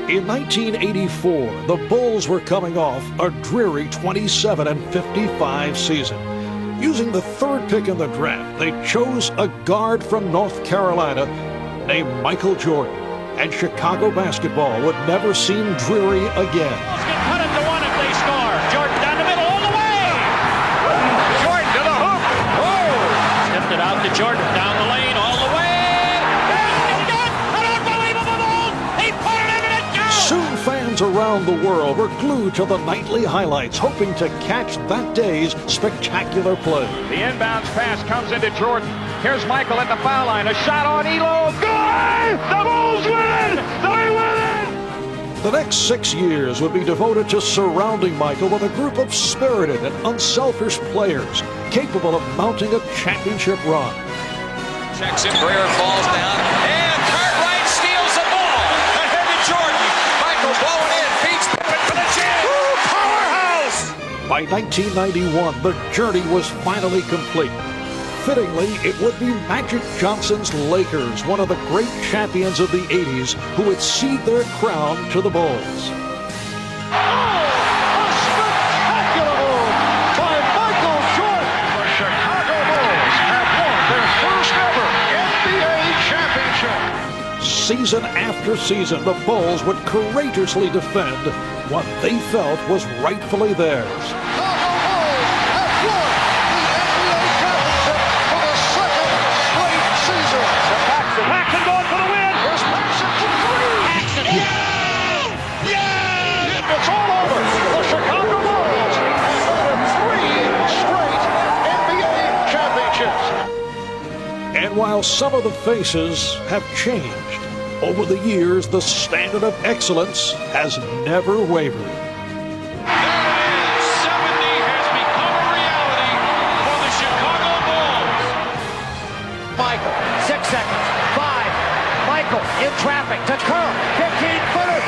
In 1984, the Bulls were coming off a dreary 27-55 season. Using the third pick in the draft, they chose a guard from North Carolina named Michael Jordan. And Chicago basketball would never seem dreary again. Can cut it to one if they score. Jordan down the middle all the way. Jordan to the hoop. Whoa! Tipped it out to Jordan down the lane all the way. It's good. An unbelievable goal. He put it in and it goes. Soon fans around the world were glued to the nightly highlights, hoping to catch that day's spectacular play. The inbounds pass comes into Jordan. Here's Michael at the foul line. A shot on Elo. Good! The Bulls win! They win! The next 6 years would be devoted to surrounding Michael with a group of spirited and unselfish players capable of mounting a championship run. Checks in, Breer falls down, and Cartwright steals the ball. Ahead to Jordan. Michael blowing in, beats Pippen for the jam. Powerhouse! By 1991, the journey was finally complete. Fittingly, it would be Magic Johnson's Lakers, one of the great champions of the 80s, who would cede their crown to the Bulls. Oh, a spectacular move by Michael Jordan. The Chicago Bulls have won their first ever NBA championship. Season after season, the Bulls would courageously defend what they felt was rightfully theirs. And while some of the faces have changed, over the years, the standard of excellence has never wavered. There it is. 70 has become a reality for the Chicago Bulls. Michael, 6 seconds, 5. Michael in traffic to Kerr, 15-footer.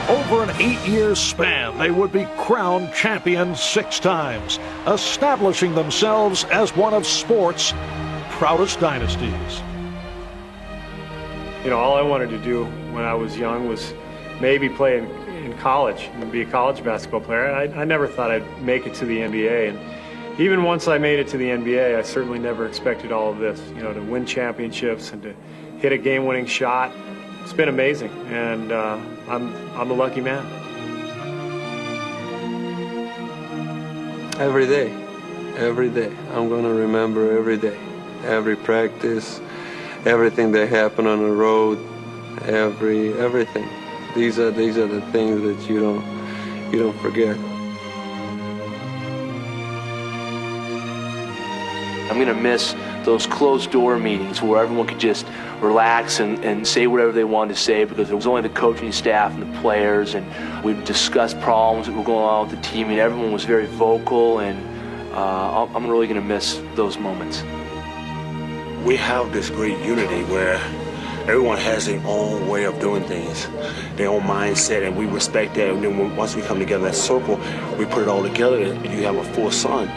Over an 8-year span, they would be crowned champions 6 times, establishing themselves as one of sport's proudest dynasties. You know, all I wanted to do when I was young was maybe play in college and be a college basketball player. I never thought I'd make it to the NBA. And even once I made it to the NBA, I certainly never expected all of this, you know, to win championships and to hit a game-winning shot. It's been amazing, and I'm a lucky man. Every day, I'm gonna remember every day, every practice, everything that happened on the road, everything. These are the things that you don't forget. I'm gonna miss those closed door meetings where everyone could just relax and say whatever they wanted to say, because it was only the coaching staff and the players, and we'd discuss problems that were going on with the team, and everyone was very vocal, and I'm really gonna miss those moments. We have this great unity where everyone has their own way of doing things, their own mindset, and we respect that. And then once we come together in that circle, we put it all together, and you have a full sun.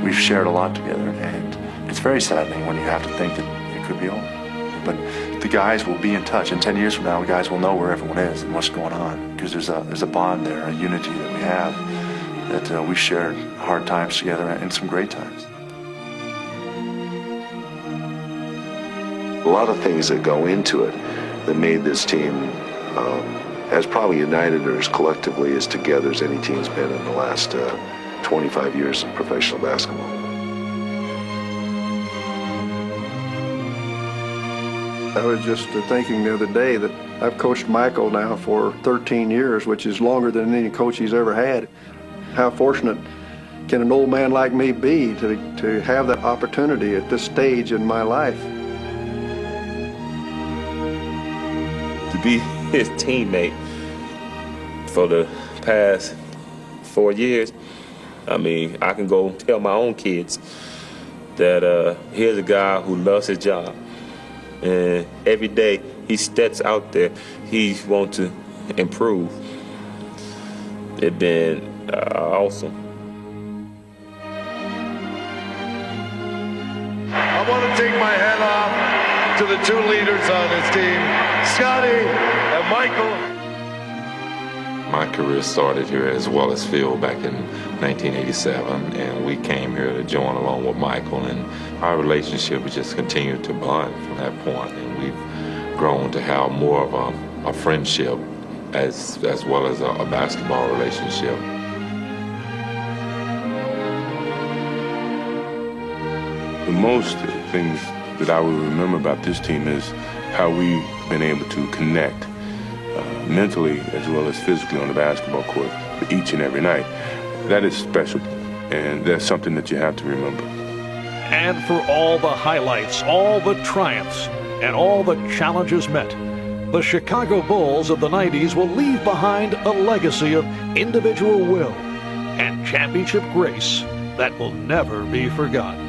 We've shared a lot together, and it's very saddening when you have to think that it could be over. But the guys will be in touch, and 10 years from now, the guys will know where everyone is and what's going on, because there's a bond there, a unity that we have, that we've shared hard times together and some great times. A lot of things that go into it that made this team as probably united or as collectively as together as any team's been in the last 25 years of professional basketball. I was just thinking the other day that I've coached Michael now for 13 years, which is longer than any coach he's ever had. How fortunate can an old man like me be to have that opportunity at this stage in my life? To be his teammate for the past 4 years, I mean, I can go tell my own kids that here's a guy who loves his job, And every day he steps out there, he wants to improve. It's been awesome. I want to take my hat off to the two leaders on this team, Scotty and Michael. My career started here as well as Phil back in 1987, and we came here to join along with Michael, and our relationship has just continued to bond from that point, and we've grown to have more of a friendship as well as a basketball relationship. The most things that I will remember about this team is how we've been able to connect mentally as well as physically on the basketball court each and every night. That is special, and that's something that you have to remember. And for all the highlights, all the triumphs, and all the challenges met, the Chicago Bulls of the 90s will leave behind a legacy of individual will and championship grace that will never be forgotten.